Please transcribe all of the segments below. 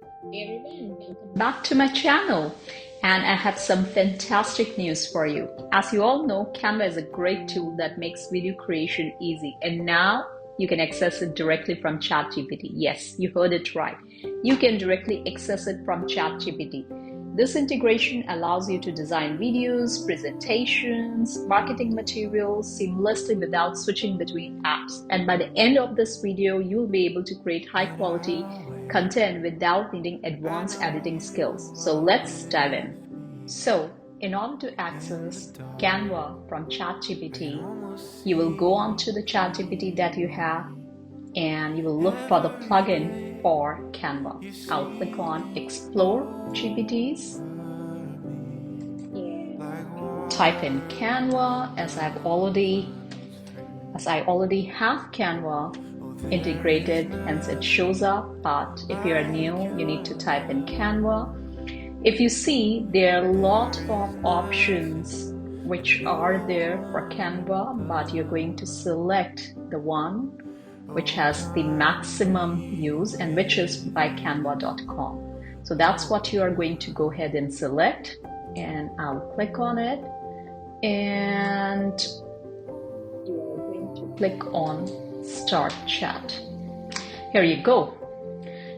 Hey everyone, welcome back to my channel. And I have some fantastic news for you. As you all know, Canva is a great tool that makes video creation easy. And now you can access it directly from ChatGPT. Yes, you heard it right. You can directly access it from ChatGPT. This integration allows you to design videos, presentations, marketing materials seamlessly without switching between apps. And by the end of this video, you'll be able to create high quality content without needing advanced editing skills. So let's dive in. So, in order to access Canva from ChatGPT, you will go on to the ChatGPT that you have and you will look for the plugin for Canva. I'll click on Explore GPTs and type in Canva as I already have Canva integrated, hence it shows up. But if you are new, you need to type in Canva. If you see, there are a lot of options which are there for Canva, but you're going to select the one which has the maximum use and which is by canva.com. So that's what you are going to go ahead and select, and I'll click on it, and you are going to click on Start Chat. Here you go.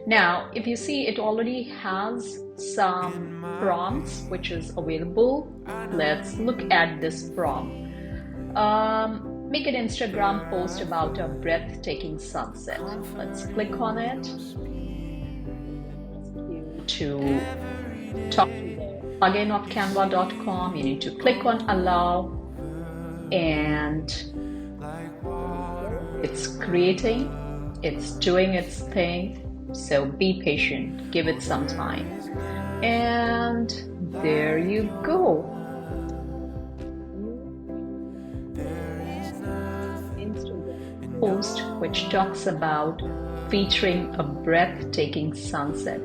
Now, if you see, it already has some prompts which is available. Let's look at this prompt. Make an Instagram post about a breathtaking sunset. Let's click on it. Ask you to talk to the plugin of canva.com. You need to click on allow, and it's creating, it's doing its thing. So be patient, give it some time. And there you go. Post which talks about featuring a breathtaking sunset.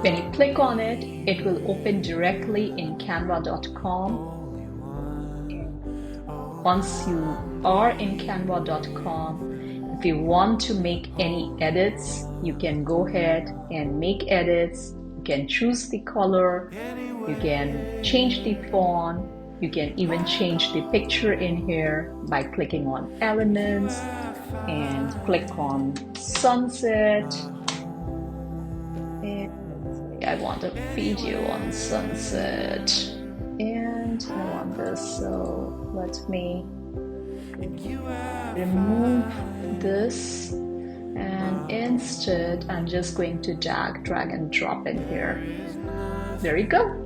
When you click on it, it will open directly in canva.com. Once you are in canva.com, if you want to make any edits, you can go ahead and make edits. You can choose the color, you can change the font, you can even change the picture in here by clicking on elements and click on sunset. And I want a video on sunset and I want this, so let me remove this, and instead I'm just going to drag and drop in here. There you go.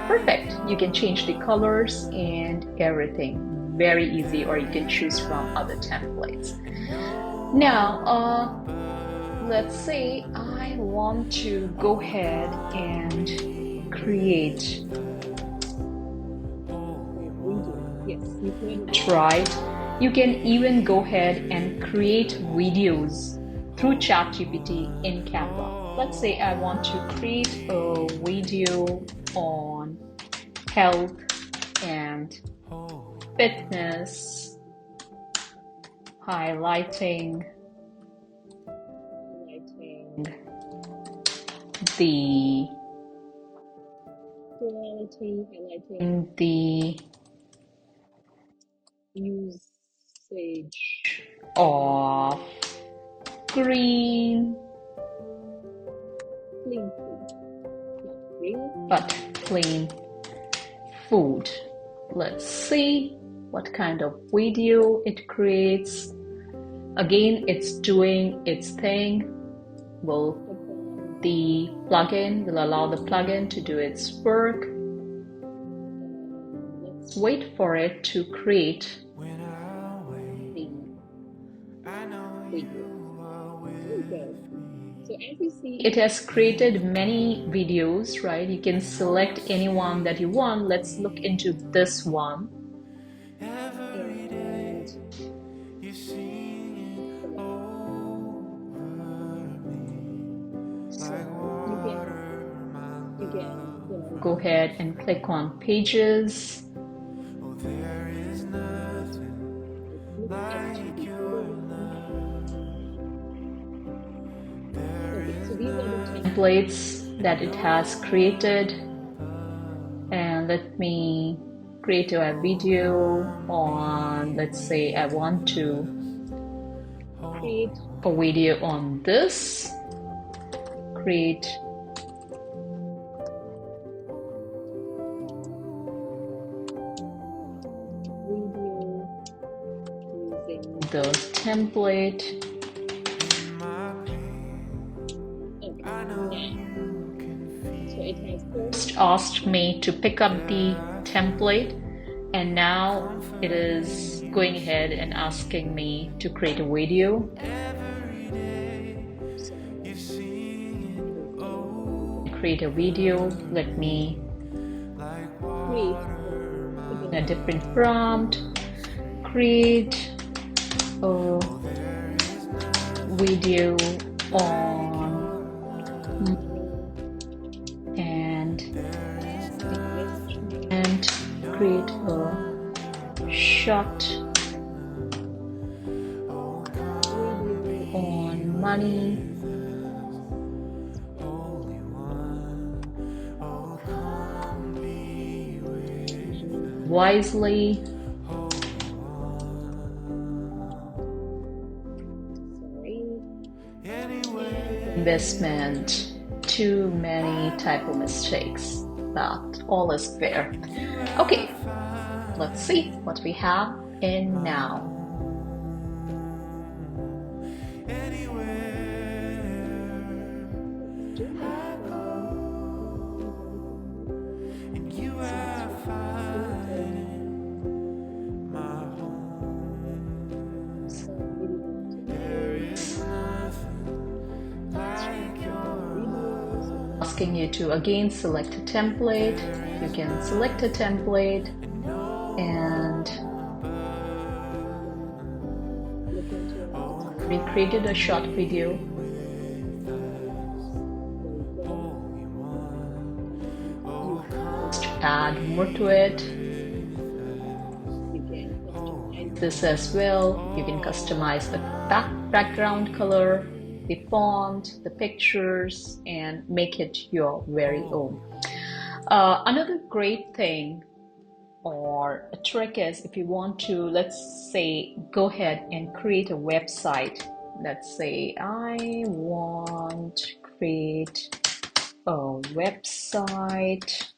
Perfect. You can change the colors and everything. Very easy, or you can choose from other templates. Now, let's say I want to go ahead and create. Yes, you can try it. You can even go ahead and create videos through ChatGPT in Canva. Let's say I want to create a video on health and fitness, highlighting the usage of clean food. Let's see what kind of video it creates. Again, it's doing its thing. The plugin will allow the plugin to do its work. Let's wait for it to create the video. So as you see, it has created many videos, right? You can select any one that you want. Let's look into this one. You can go ahead and click on pages. templates that it has created, and let me create a video on, let's say I want to create a video on this. Create video using the template. So it has first asked me to pick up the template, and now it is going ahead and asking me to create a video. Create a video. Let me create a different prompt. Create a video on and create a short video on money. Wisely. Investment. Too many typo mistakes, but all is fair. Okay, let's see what we have in now. Asking you to again select a template. You can select a template and we created a short video. Just add more to it. You can customize this as well. You can customize the background color, the font, the pictures, and make it your very own. Another great thing or a trick is if you want to, let's say, go ahead and create a website. Let's say I want to create a website.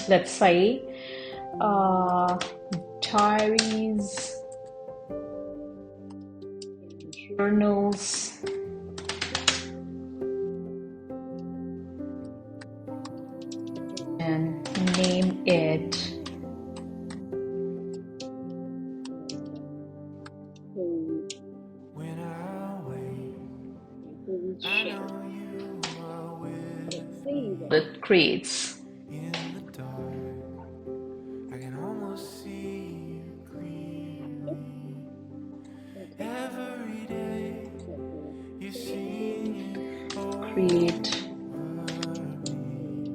Let's say diaries, journals, and name it that creates. Create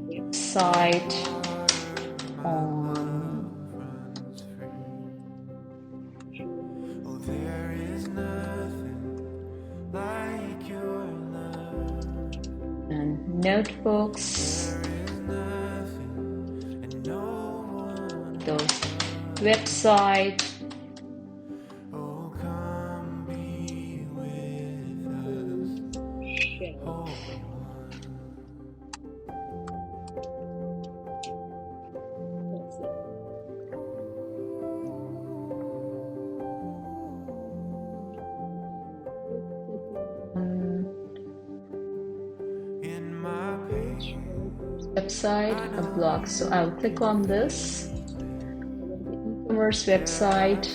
website on and notebooks, the website, website, a blog. So I'll click on this, e-commerce website.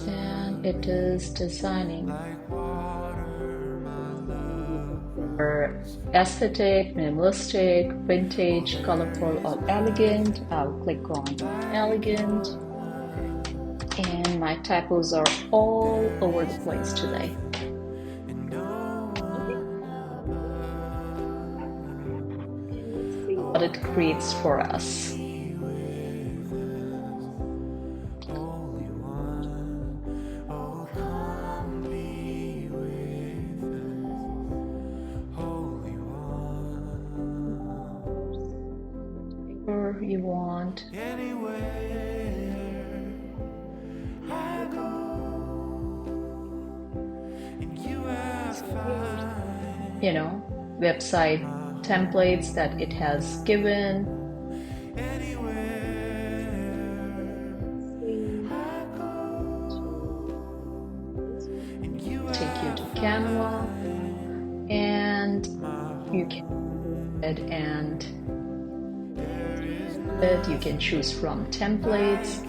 And it is designing for aesthetic, minimalistic, vintage, colorful, or elegant. I'll click on elegant, and my typos are all over the place today. what it creates for us. Whatever you want. You know, website templates that it has given. Take you to Canva, and you can go ahead and you can choose from templates,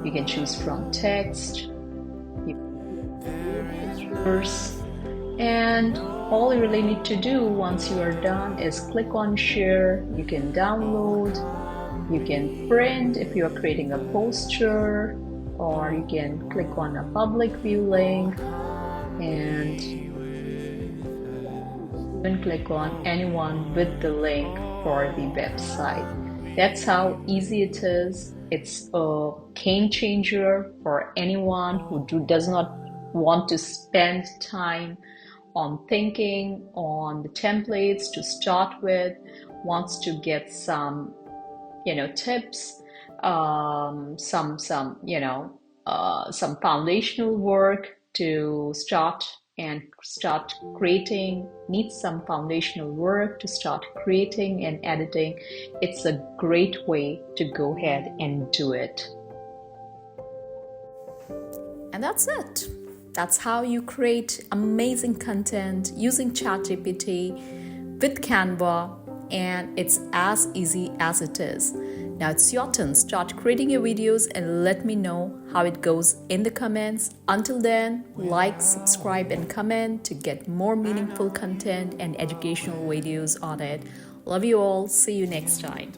you can choose from text, you can pictures, and all you really need to do once you are done is click on share. You can download, you can print if you are creating a poster, or you can click on a public view link and even click on anyone with the link for the website. That's how easy it is. It's a game changer for anyone who does not want to spend time on thinking on the templates to start with, wants to get some tips, some foundational work to start creating, needs some foundational work to start creating and editing. It's a great way to go ahead and do it. And that's it. That's how you create amazing content using ChatGPT with Canva, and it's as easy as it is. Now it's your turn. Start creating your videos and let me know how it goes in the comments. Until then, like, subscribe, and comment to get more meaningful content and educational videos on it. Love you all. See you next time.